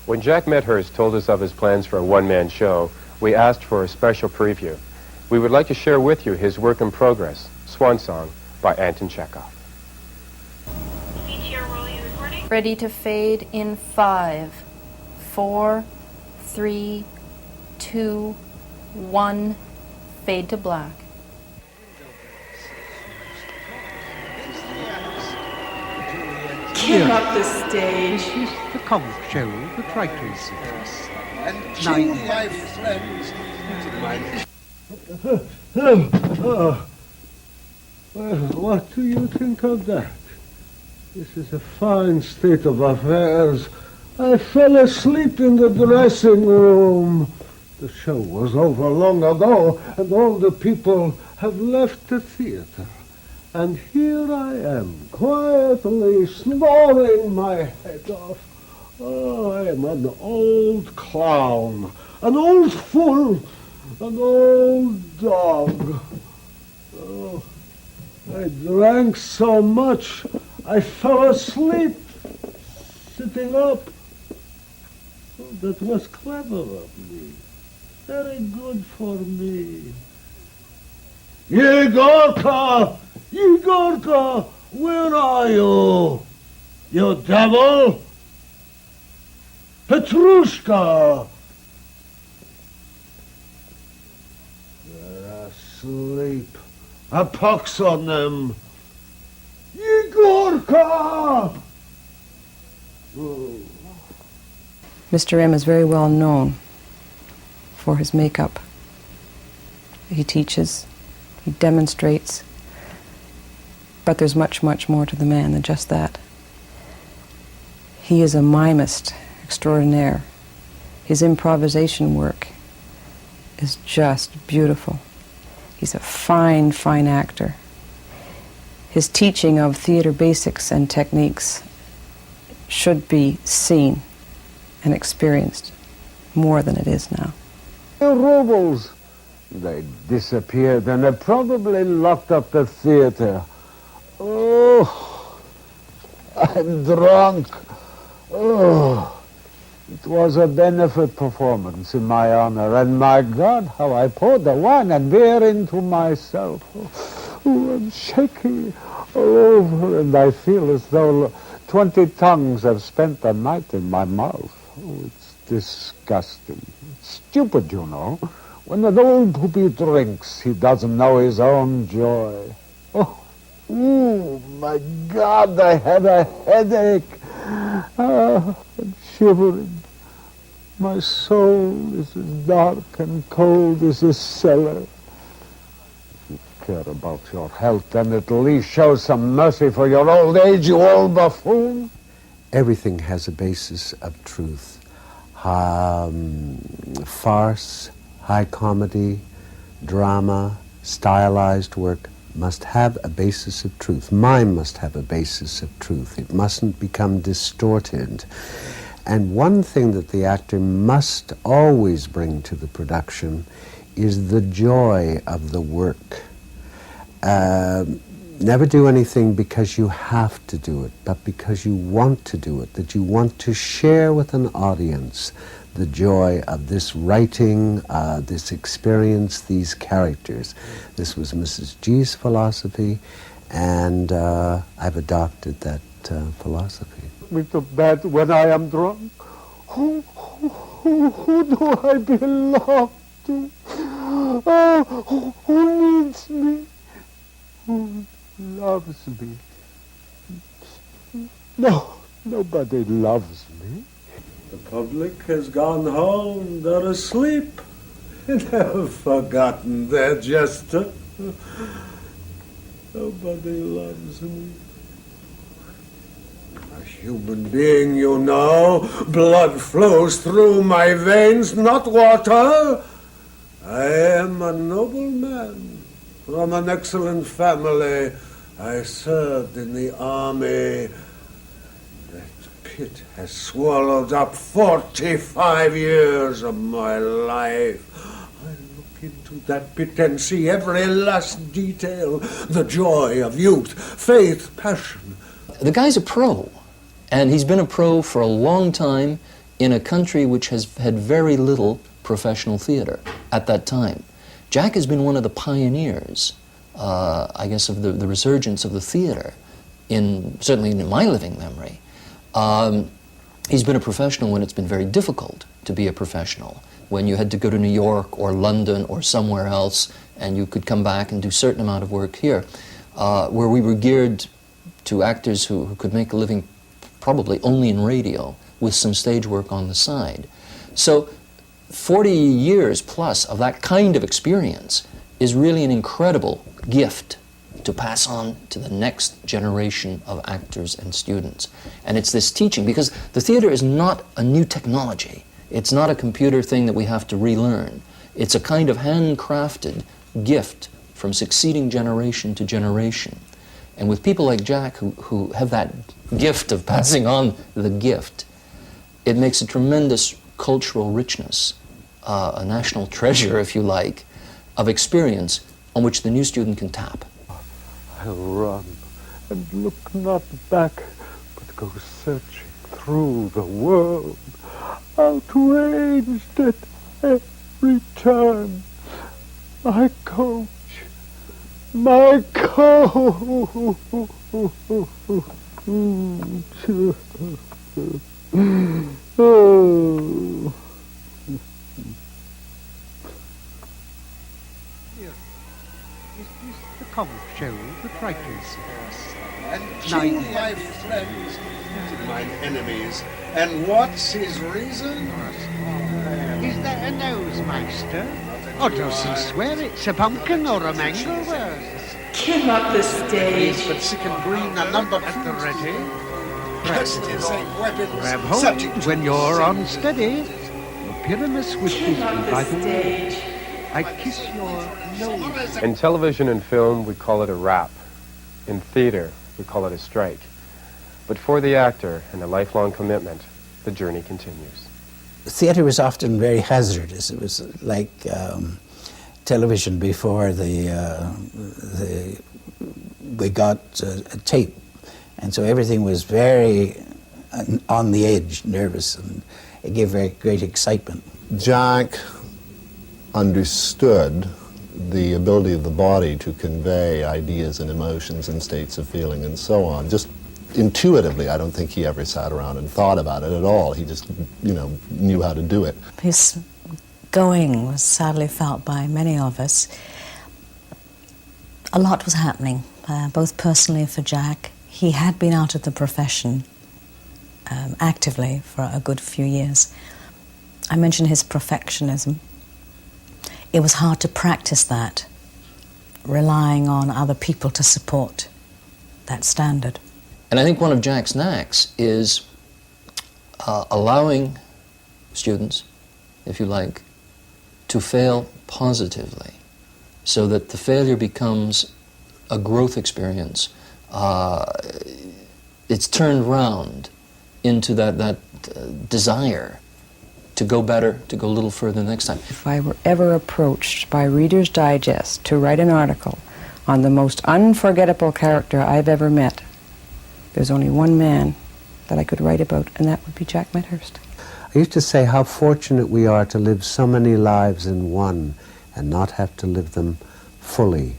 When Jack Medhurst told us of his plans for a one-man show, we asked for a special preview. We would like to share with you his work in progress, Swan Song by Anton Chekhov. Ready to fade in 5, 4, 3, 2, 1, fade to black. Get up the stage. The comic show that right to see us. And chill, my friends. Well, what do you think of that? This is a fine state of affairs. I fell asleep in the dressing room. The show was over long ago, and all the people have left the theater. And here I am, quietly snoring my head off. Oh, I am an old clown, an old fool, an old dog. Oh, I drank so much, I fell asleep, sitting up. Oh, that was clever of me. Very good for me. Yegorka! Yegorka! Where are you? You devil! Petrushka! They're asleep. A pox on them. Yegorka! Oh. Mr. M is very well known for his makeup. He teaches, he demonstrates, but there's much, much more to the man than just that. He is a mimist extraordinaire. His improvisation work is just beautiful. He's a fine, fine actor. His teaching of theater basics and techniques should be seen and experienced more than it is now. The rubles, they disappeared and they probably locked up the theater. Oh, I'm drunk. Oh, it was a benefit performance in my honor, and my God, how I poured the wine and beer into myself. Oh, I'm shaky all over, and I feel as though 20 tongues have spent the night in my mouth. Oh, it's disgusting. It's stupid, you know. When an old poopy drinks, he doesn't know his own joy. Oh, my God, I have a headache. I'm shivering. My soul is as dark and cold as a cellar. If you care about your health, then at least show some mercy for your old age, you old buffoon. Everything has a basis of truth. Farce, high comedy, drama, stylized work must have a basis of truth. Mime must have a basis of truth. It mustn't become distorted. And one thing that the actor must always bring to the production is the joy of the work. Never do anything because you have to do it, but because you want to do it, that you want to share with an audience the joy of this writing, this experience, these characters. This was Mrs. G's philosophy, and I've adopted that philosophy. Me to bed when I am drunk. Who do I belong to? Oh, who needs me? Who loves me? No, nobody loves me. The public has gone home. They're asleep. They've forgotten their jester. Nobody loves me. A human being, you know. Blood flows through my veins, not water. I am a noble man from an excellent family. I served in the army. That pit has swallowed up 45 years of my life. I look into that pit and see every last detail. The joy of youth, faith, passion. The guy's a pro, and he's been a pro for a long time. in a country which has had very little professional theater at that time. Jack has been one of the pioneers, I guess, of the resurgence of the theater, certainly in my living memory. He's been a professional when it's been very difficult to be a professional, when you had to go to New York or London or somewhere else, and you could come back and do a certain amount of work here, where we were geared to actors who could make a living probably only in radio, with some stage work on the side. So 40 years plus of that kind of experience is really an incredible gift to pass on to the next generation of actors and students. And it's this teaching, because the theater is not a new technology. It's not a computer thing that we have to relearn. It's a kind of handcrafted gift from succeeding generation to generation. And with people like Jack who have that gift of passing on the gift, it makes a tremendous cultural richness, a national treasure, if you like, of experience on which the new student can tap. I'll run and look not back, but go searching through the world, outraged at every turn. My coach, my coach. Oh. Here, is this the comic show that writers series? And kill my friends, mine enemies. And what's his reason? Is there a nose, Meister? Or does he swear it's a pumpkin or a mango word? Give up the stage. He's but sick and green and number at the ready. President weapons. Grab hold when you're unsteady. Your Pyramus wishes me by the way. I kiss your nose. In television and film, we call it a rap. In theater, we call it a strike. But for the actor and a lifelong commitment, the journey continues. Theatre was often very hazardous. It was like television before we got a tape. And so everything was very on the edge, nervous, and it gave very great excitement. Jack understood the ability of the body to convey ideas and emotions and states of feeling and so on. Just intuitively, I don't think he ever sat around and thought about it at all. He just, knew how to do it. His going was sadly felt by many of us. A lot was happening, both personally for Jack. He had been out of the profession actively for a good few years. I mentioned his perfectionism. It was hard to practice that, relying on other people to support that standard. And I think one of Jack's knacks is allowing students, if you like, to fail positively, so that the failure becomes a growth experience. It's turned round into that desire to go better, to go a little further next time. If I were ever approached by Reader's Digest to write an article on the most unforgettable character I've ever met, there's only one man that I could write about, and that would be Jack Medhurst. I used to say how fortunate we are to live so many lives in one and not have to live them fully